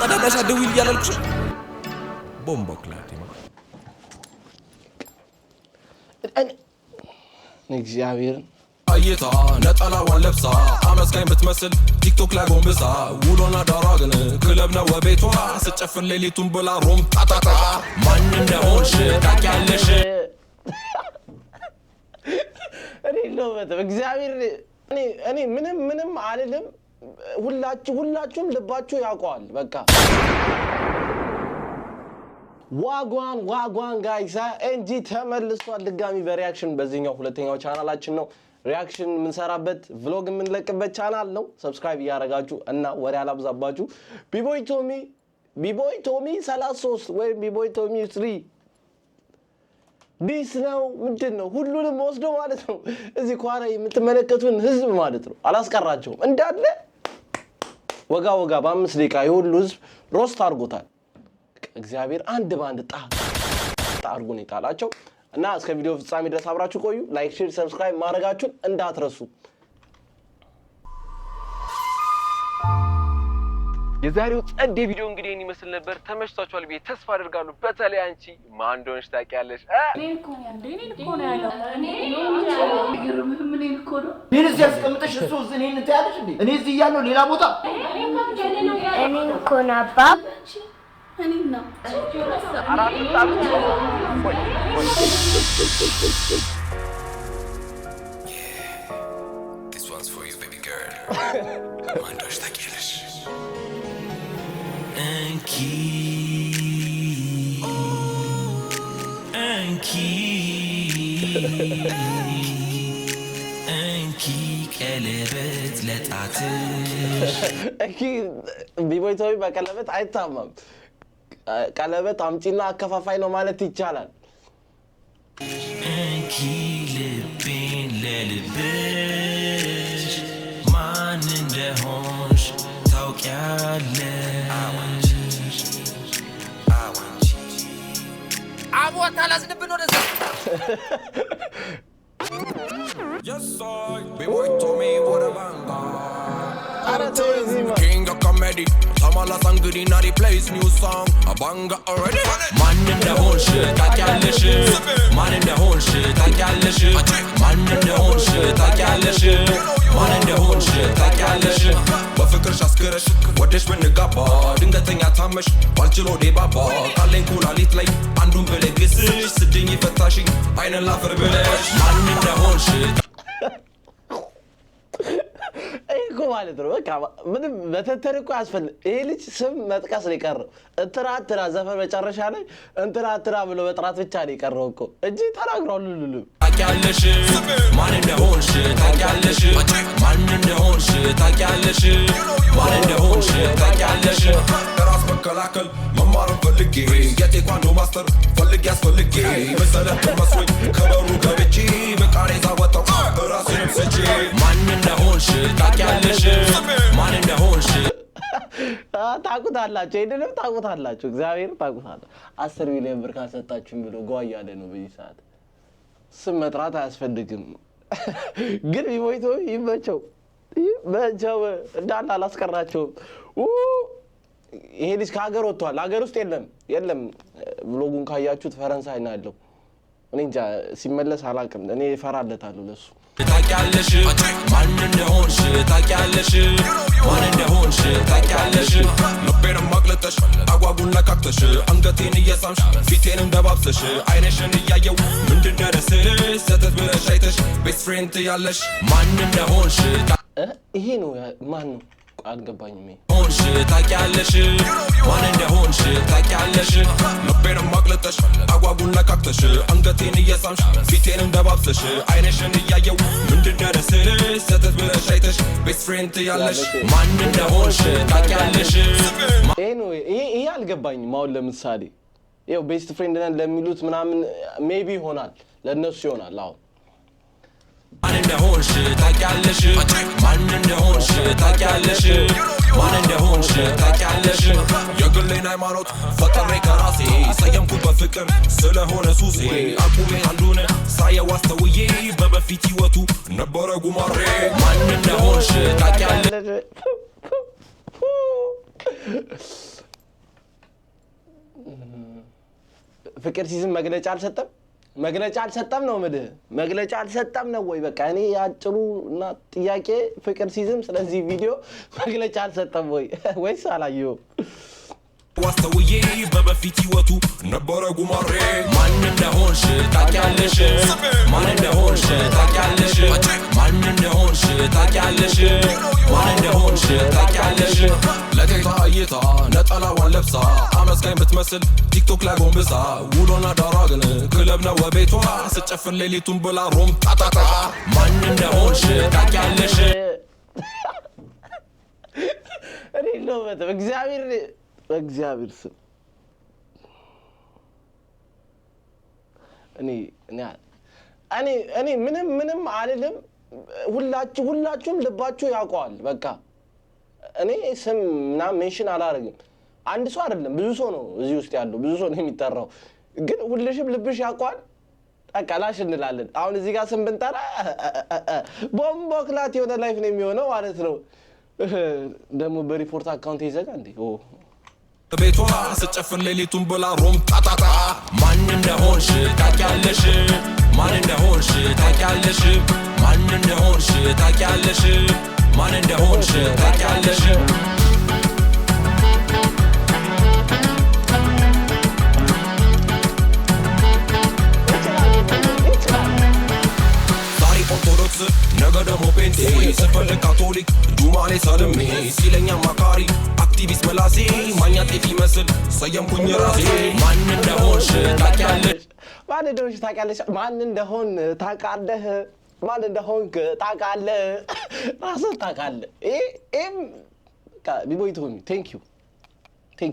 ካጸዳዳሽ አትደውይልኝ ያላልኩሽ ቦምቦ ክላቲማ እግዚአብሔርን አይታ ነጠላዋን ለብሳ አመስጋኝ ብትመስል ቲክቶክ ላይ ጎንብሳ ውሎና ዳሯ ግን ክለብ ነው ቤቷ ስጨፍር ሌሊቱን ብላ ሮም ጣጣጣ ማን እንደሆንሽ ታውቂያለሽ እግዚአብሔር እኔ ምንም አልልም ሁላችሁም ልባችሁ ያውቀዋል በቃ ዋጓን ጋይስ እንጂ ተመልሷል ድጋሚ በሪአክሽን በዚህኛው ሁለተኛው ቻናላችን ነው ሪአክሽን ምንሰራበት vlog ምንለቅበት ቻናል ነው ሰብስክራይብ ያደርጋችሁ እና ወሬ አላብዛባችሁ ቢቦይ ቶሚ 33 ወይ ቢቦይ ቶሚ 3 ዲስ ነው ምንድነው ሁሉንም ወስዶ ማለት ነው እዚህ ኳራ የምትመለከቱን ህዝብ ማለት ነው አላስቀራቸውም እንዳለ ወጋ በ5 ደቂቃ የሁሉ ህዝብ ሮስት አድርጎታል እግዚአብሔር አንድ ባንድ አድርጎ ነው የጣላቸው እና እስከ ቪዲዮ ፍጻሜ ድረስ አብራችሁ ቆዩ ላይክ ሼር ሰብስክራይብ ማድረጋችሁን እንዳትረሱ የዛሬው ጸዴ ቪዲዮ እንግዲህ እኔ መስል ነበር ተመችቷችኋል ብዬ ተስፋ አደርጋለሁ በተለይ አንቺ ማን እንደሆነሽ ታውቂያለሽ እኔ እዚህ አስቀምጠሽ እሱ እኔን ታያለሽ እንዴ እኔ እዚህ እያለሁ ሌላ ቦታ እኔ እኮ ነው አባብ እኔ ነው This one's for you baby girl ማን እንደሆነሽ ታውቂያለሽ አንቺ ቀለበት ለጣትሽ ቢቦይ ቶሚ በቀለበት አይታማም ቀለበት አምጪና አከፋፋይ ነው ማለት ይቻላል አንቺ ልቤን ለልብሽ ማን እንደሆንሽ ታውቂያለሽ አቦታ ላዝንብን ወደዛ Yes I B-boy Tommy what a banger King of comedy Tamala sangri na replace new song A banger already Man in the whole shit ታውቂያለሽ Man in the whole shit ታውቂያለሽ Man in the whole shit ታውቂያለሽ Man in the whole shit ታውቂያለሽ በፍቅርሽ አስክረሽ ወደሽ ብንጋባ ድንገተኛ ታመሽ ባልችሎ ዴባባ ካለኝ ኩላሊት ላይ አንዱን ብለግስሽ ስድኝ ፈታሽኝ አይነን ላፈር ብለሽ ማን እንደሆንሽ እኮ ማለት ነው በቃ ምንም መተተር እኮ ያስፈልግ ይሄ ልጅ ስም መጥቀስ ነው የቀረው እንትራ ዘፈን መጨረሻ ላይ እንትራ ብሎ መጥራት ብቻ ነው የቀረው እኮ እንጂ ተናግሯል ሁሉ ታውቂያለሽ ማን እንደሆንሽ ታውቂያለሽ ማን እንደሆንሽ ታውቂያለሽ ማን እንደሆንሽ ታውቂያለሽ ራስ መከላከል መማር ፈልጌ የቴኳንዶ ማስተር ፈልጌ ያስፈልጌ መሰረት መስሎኝ ከበሩ ገብቼ በቃሬዛ ወጣው ራሴንም ስቼ ማን እንደሆንሽ ታውቂያለሽ ማን እንደሆንሽ ታውቁታላችሁ ይሄንን ታውቁታላችሁ እግዚአብሔር ታውቁታላችሁ 10 ሚሊዮን ብር ካሰጣችሁኝ ብሎ ጓያለ ነው በዚህ ሰዓት ስም መጥራት አያስፈልግም ግን ቢቦይ ቶሚ ይመቸው እንዳለ አላስቀራቸውም ይሄ ልጅ ከሀገር ወጥቷል ሀገር ውስጥ የለም ብሎጉን ካያችሁት ፈረንሳይ ነው ያለው እኔ እንጃ ሲመለስ አላውቅም እኔ እፈራለታለሁ ለሱ ታውቂያለሽ ማን እንደሆንሽ ታውቂያለሽ ማን እንደሆንሽ ታውቂያለሽ ልቤን ማቅለጥሽ አጓጉን ነካክተሽ አንገቴን እየሳምሽ ፊቴን እንደባብሰሽ አይነሽን እያየው ምንድን ደረስሽ ሰተት ብለሽ አይተሽ ቤስት ፍሬንድ ትያለሽ ማን እንደሆንሽ ይሄ ነው ማን ነው አልገባኝም ሆንሽ ታውቂያለሽ ማን እንደሆንሽ ታውቂያለሽ ልቤን ማቅለጥሽ አጓጉን ነካክተሽ አንገቴን እየሳምሽ ፊቴን እንደባብሰሽ አይነሽን እያየው ምንድን ደረስሽ ሰተት ብለሽ አይተሽ ቤስት ፍሬንድ ትያለሽ ማን እንደሆንሽ ታውቂያለሽ ይሄ አልገባኝም አሁን ለምሳሌ ይሄው ቤስት ፍሬንድ ነን ለሚሉት ምናምን ሜቢ ይሆናል ለነሱ ይሆናል አሁን ማን እንደሆንሽ ታውቂያለሽ ማን እንደሆንሽ ታውቂያለሽ ማን እንደሆንሽ ታውቂያለሽ የግሌን ሃይማኖት ፈጥሬ ከራሴ ሰየምኩ በፍቅር ስለሆነ ሱሴ አቁሜ አንዱን ሳየው አስተውዬ በበፊት ህይወቱ ነበረ ጉማሬ ማን እንደሆንሽ ታውቂያለሽ ፍቅር ሲዝም መግለጫ አልሰጠም ነው ምድህ መግለጫ አልሰጠም ነው ወይ በቃ እኔ ያጭሩና ጥያቄ ፍቅር ሲዝም ስለዚህ ቪዲዮ መግለጫ አልሰጠም ወይስ አላየው ዋስተውዬ በበፊት ህይወቱ ነበረ ጉማሬ ማን እንደሆንሽ ታውቂያለሽ ማን እንደሆንሽ ታውቂያለሽ ማን እንደሆንሽ ታውቂያለሽ ማን እንደሆንሽ ታውቂያለሽ ለጌታ እይታ ነጠላዋን ለብሳ አመስጋኝ ብትመስል ቲክቶክ ላይ ጎንብሳ ውሎና ዳሯ ግን ክለብ ነው ቤቷ ስጨፍር ሌሊቱን ብላ ሮም ጣጣጣ ማን እንደሆንሽ ታውቂያለሽ እኔ ነው እግዚአብሔር ስም እኔ ምንም አይደለም ሁላችሁም ልባችሁ ያውቀዋል በቃ እኔ ስም ምናምን ሜንሽን አላረግም አንድ ሰው አይደለም ብዙ ሰው ነው እዚህ ውስጥ ያለው ብዙ ሰው ነው የሚጠራው ግን ሁልሽም ልብሽ ያውቀዋል አቃላሽ እንላለን አሁን እዚህ ጋር ስም ብንጠራ ቦምቦክላት የሆነ ላይፍ ነው የሚሆነው ማለት ነው ደሞ በሪፖርት አካውንት ይዘጋ እንዴ ቤቷ ስጨፍር ሌሊቱን ብላ ሮም ጣጣጣ ማን እንደሆንሽ ታውቂያለሽ ማን እንደሆንሽ ታውቂያለሽ ማን እንደሆንሽ ታውቂያለሽ ማን እንደሆንሽ ታውቂያለሽ ዛሬ ኦርቶዶክስ ነገ ደግሞ ፔንቴ ስፈልግ ካቶሊክ ዱማኔ ሰልሜ ሲለኛ ማካሪ አክቲቪስት መላሴ ማኛ ጤፍ ይመስል ሰየምኩኝ ራሴ ማን እንደሆንሽ ታውቂያለሽ ማን እንደሆን ታውቃለህ ማን እንደሆንክ ታውቃለህ ራስህ ታውቃለህ ኤም ቢቦይ ቶሚ ቴንክ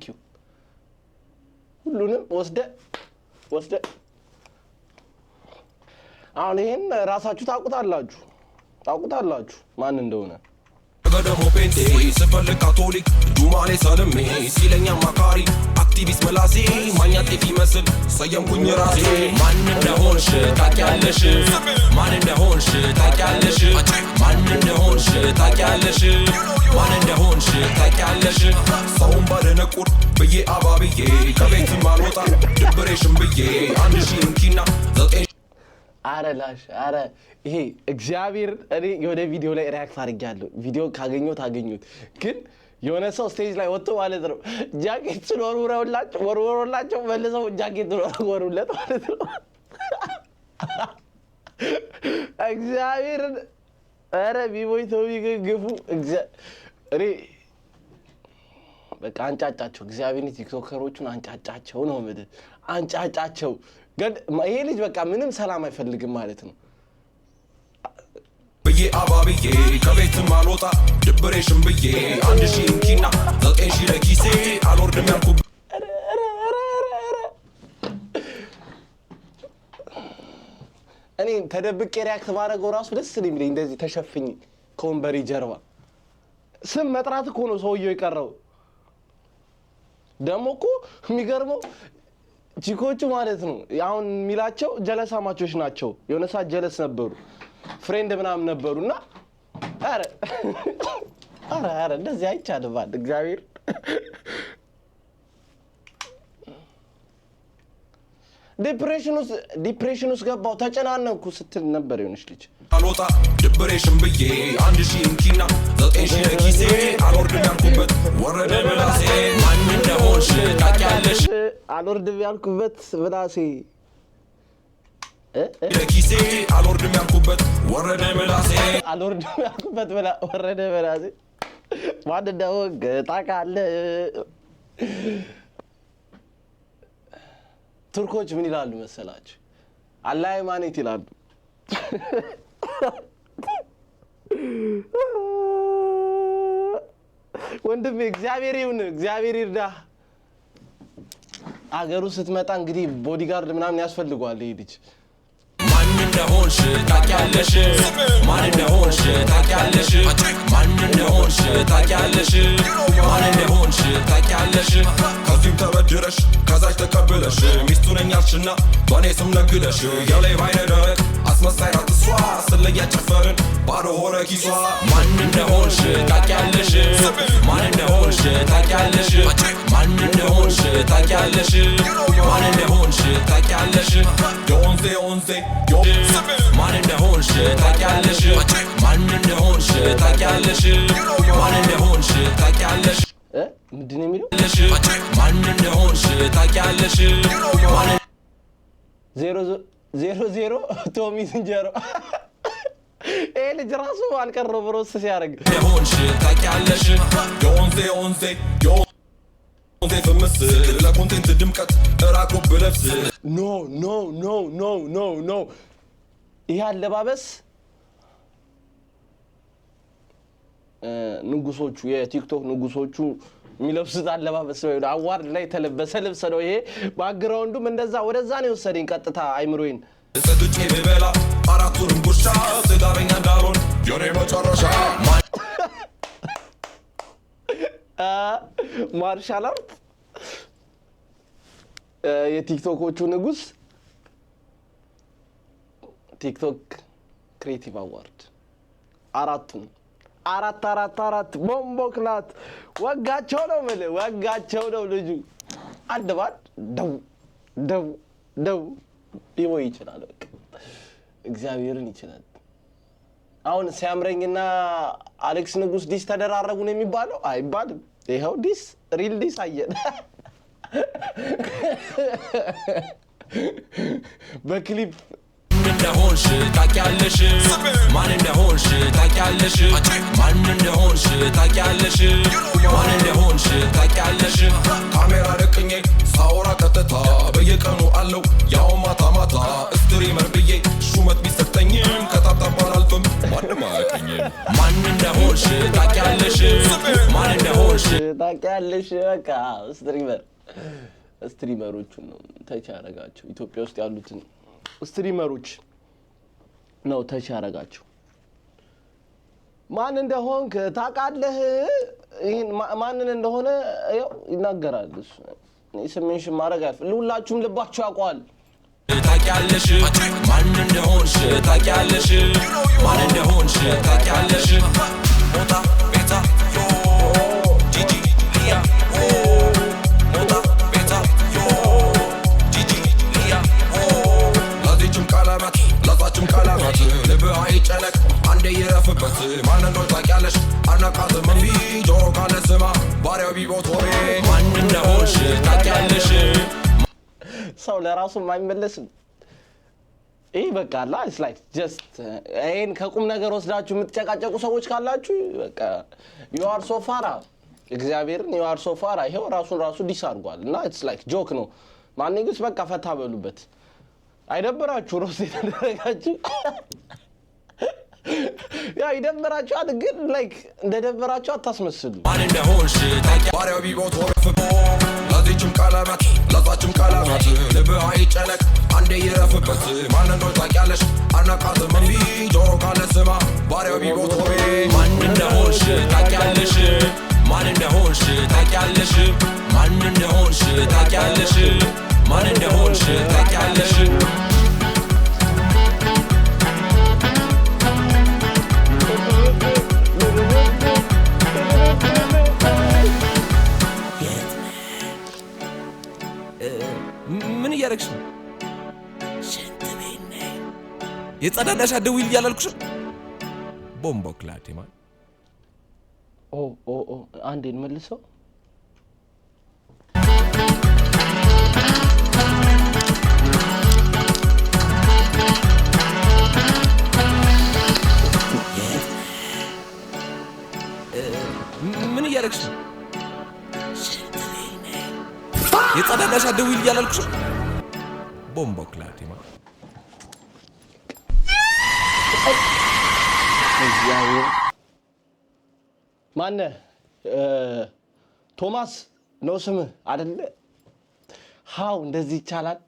ዩ ሁሉንም ወስደ አሁን ይሄን ራሳችሁ ታውቁታላችሁ ማን እንደሆነ ገደሞ ፔንቴ ስፈልግ ካቶሊክ ዱማኔ ሰልሜ ሲለኛ ማካሪ አክቲቪስት መላሴ ማኛ ጤፍ ይመስል ሰየምኩኝ ራሴ ማን እንደሆንሽ ታውቂያለሽ ማን እንደሆንሽ ታውቂያለሽ ማን እንደሆንሽ ታውቂያለሽ ማን እንደሆንሽ ታውቂያለሽ ሰውን ባለነቁር ብዬ አባብዬ ከቤትም አልወጣ ድብሬሽን ብዬ 1000 እንኪና 9 አረ ይሄ እግዚአብሔር እኔ የሆነ ቪዲዮ ላይ ሪአክት አድርጌያለሁ ቪዲዮ ካገኘሁት ግን የሆነ ሰው ስቴጅ ላይ ወጥቶ ማለት ነው ጃኬት ወርውረውላቸው መልሰው ጃኬት ወርውረውለት ማለት ነው እግዚአብሔር አረ ቢቦይ ቶሚ ግፉ እኔ በቃ አንጫጫቸው እግዚአብሔር ቲክቶከሮቹን አንጫጫቸው ነው አንጫጫቸው ግን ይሄ ልጅ በቃ ምንም ሰላም አይፈልግም ማለት ነው ብዬ አባብዬ ከቤትም አልወጣ ድብሬሽን ብዬ 1000 እንኪና 9000 ለኪሴ አልወርድም ያልኩ እኔ ተደብቄ ሪአክት ባደረገው ራሱ ደስ ይለኝ እንደዚህ ተሸፍኝ ከወንበሬ ጀርባ ስም መጥራት እኮ ነው ሰውየው የቀረው ደሞ እኮ የሚገርመው ቺኮቹ ማለት ነው አሁን ሚላቸው ጀለሳማቾች ናቸው የሆነ ሰዓት ጀለስ ነበሩ ፍሬንድ ምናምን ነበሩና አረ እንደዚህ አይቻልም ባል እግዚአብሔር ዲፕሬሽኑስ ገባው ተጨናነንኩ ስትል ነበር የሆነች ልጅ አልወጣ ድብሬሽን ብዬ 1000 እንኪና 9000 ለኪሴ አልወርድም ያልኩበት ወረደ ምላሴ ማን እንደሆንሽ ታውቂያለሽ አልወርድም ያልኩበት ምላሴ ለኪሴ አልወርድም ያልኩበት ወረደ ምላሴ ወረደ ምላሴ ማን እንደሆንክ ታውቃለህ ቱርኮች ምን ይላሉ መሰላችሁ አላህ ማኔት ይላሉ ወንድሜ እግዚአብሔር ይርዳ አገሩ ስትመጣ እንግዲህ ቦዲጋርድ ምናምን ያስፈልጋል ይሄ ልጅ ማን እንደሆንሽ ታውቂያለሽ ማን እንደሆንሽ ታውቂያለሽ ማን እንደሆንሽ ታውቂያለሽ ማን እንደሆንሽ ታውቂያለሽ ከዚህም ተበድረሽ ከዛች ተቀብለሽ ሚስቱ ነኝ አልሽና በኔ ስም ነግደሽ የላይ ባይነ ደረቅ አስመሳይ ናት እሷ ስለያ ጨፈርን ባዶ ሆነ ኪሷ ማን እንደሆንሽ ታውቂያለሽ ማን እንደሆንሽ ታውቂያለሽ ማን እንደሆንሽ ታውቂያለሽ ማን እንደሆንሽ የወንዜ ማን እንደሆንሽ ታውቂያለሽ ማን እንደሆንሽ ታውቂያለሽ ማን እንደሆንሽ ታውቂያለሽ ምንድን ነው የሚለው ማን እንደሆንሽ ታውቂያለሽ 0-0 ቶሚ ዝንጀሮ ልጅ ራሱ አልቀረው ብሮስ ሲያደርግ እንደሆንሽ ታውቂያለሽ የወንዜ ፍምስ ለኮንቴንት ድምቀት እራቁብ ብለብስ ኖ ይሄ አለባበስ ንጉሶቹ የቲክቶክ ንጉሶቹ የሚለብሱት አለባበስ ነው። አዋርድ ላይ ተለበሰ ልብስ ነው ይሄ። ባክግራውንዱም እንደዛ ወደዛ ነው የወሰደኝ ቀጥታ አይምሮዬን። ሰጥቼ በበላ አራቱንም ጉርሻ ስዳረኛ እንዳልሆን የኔ መጨረሻ ማርሻል አርት የቲክቶኮቹ ንጉስ ቲክቶክ ክሬቲቭ አዋርድ አራት ቦምቦክላት ወጋቸው ነው ማለት ወጋቸው ነው ልጁ አንድ ባድ ደው ሊሞይ ይችላል። በቃ እግዚአብሔርን ይችላል። አሁን ሲያምረኝና አሌክስ ንጉስ ዲስ ተደራረጉ ነው የሚባለው አይባልም። ይሄው ዲስ ሪል ዲስ አየን በክሊፕ እንደሆንሽ ታውቂያለሽ ማን እንደሆንሽ ታውቂያለሽ ማን እንደሆንሽ ታውቂያለሽ ማን እንደሆንሽ ታውቂያለሽ ካሜራ ደቅኜ ሳወራ ቀጥታ በየቀኑ አለው ያው ማታ ስትሪመር ብዬ ሹመት ቢሰጠኝም ከታብታባር አልፍም ማንም አያውቅኝም ማን እንደሆንሽ ታውቂያለሽ ማን እንደሆንሽ ታውቂያለሽ በቃ ስትሪመሮቹን ነው ተች ያደረጋቸው ኢትዮጵያ ውስጥ ያሉትን ስትሪመሮች ነው ተች ያደረጋቸው። ማን እንደሆንክ ታውቃለህ ይሄን ማንን እንደሆነ ያው ይናገራል እሱ ስሜንሽ ማድረግ አልፍ ሁላችሁም ልባችሁ ያውቀዋል ታውቂያለሽ ማን እንደሆንሽ ታውቂያለሽ ማን እንደሆንሽ ታውቂያለሽ ሞታ ቤታ ዮ ጂጂ ሊያ ሞታ ቤታ ዮ ጂጂ ሊያ ለዚችም ቀለበት ልብ አይጨነቅ አንዴ ይረፍበት ማን እንደሆነ ታውቂያለሽ አናቃትም እምቢ ጆሮ ካለ ስማ ባሪያው ቢቦት ወሬ ማን እንደሆንሽ ታውቂያለሽ ሰው ለራሱ የማይመለስም ይሄ በቃ አላ ኢትስ ላይክ ጀስት አይን ከቁም ነገር ወስዳችሁ የምትጨቃጨቁ ሰዎች ካላችሁ በቃ you are so far እግዚአብሔርን you are so far ይሄው ራሱ ዲስ አድርጓል እና ኢትስ ላይክ ጆክ ነው ማንኛውስ በቃ ፈታ በሉበት አይደብራችሁ ሮስ የተደረጋችሁ ያ ይደብራችኋል ግን ላይክ እንደደብራችሁ አታስመስሉ ማን እንደሆንሽ ታውቂያለሽ ባሪያው ቢቦት ወረፍ ለዚችም ቀለበት ልብ አይጨነቅ አንዴ ይረፍበት ማን እንደሆነ ታውቂያለሽ አናቃትም እምቢ ጆሮ ካለ ስማ ባሪያው ቢቦት ወሬ ማን እንደሆንሽ ታውቂያለሽ ማን እንደሆንሽ ታውቂያለሽ ማን እንደሆንሽ ታውቂያለሽ ማን እንደሆንሽ ታውቂያለሽ ምን እያደረግሽ ነው? ሽንት ቤት ነኝ። የጸዳዳሽ አትደውይል እያላልኩሽ ቦምቦ ክላቴ ማን አንዴ እንመልሰው ምን እያደረግሽ ነው? የጸዳዳሽ አትደውይል እያላልኩሽ ቦምቦ ክላቴ ማነ ቶማስ ነው ስምህ አይደለ? ሃው እንደዚህ ይቻላል?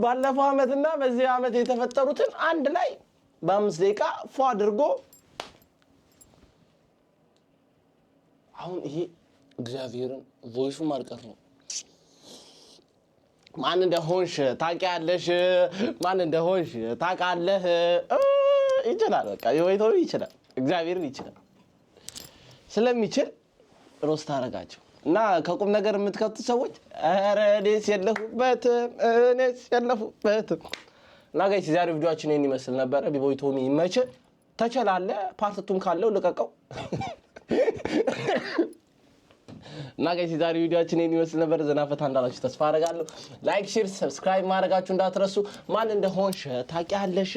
ባለፈው አመትና በዚህ አመት የተፈጠሩትን አንድ ላይ በ5 ደቂቃ ፏ አድርጎ አሁን ይሄ እግዚአብሔርን ቮይሱ ማርቀር ነው። ማን እንደሆንሽ ታውቂያለሽ ማን እንደሆንሽ ታውቃለህ ይችላል በቃ ይወይተው ይችላል እግዚአብሔርን ይችላል ስለሚችል ሮስት አረጋቸው እና ከቁም ነገር የምትከቱ ሰዎች ኧረ እኔስ የለሁበትም እና ጋይስ የዛሬው ቪዲዮአችን ይሄን ይመስል ነበር። ቢቦይ ቶሚ ይመች ተቸላለ ፓርትቱም ካለው ልቀቀው እና ጋይስ የዛሬው ቪዲዮአችን ይሄን ይመስል ነበር። ዘናፈታ እንዳላችሁ ተስፋ አደርጋለሁ። ላይክ ሼር ሰብስክራይብ ማድረጋችሁ እንዳትረሱ። ማን እንደሆንሽ ታውቂያለሽ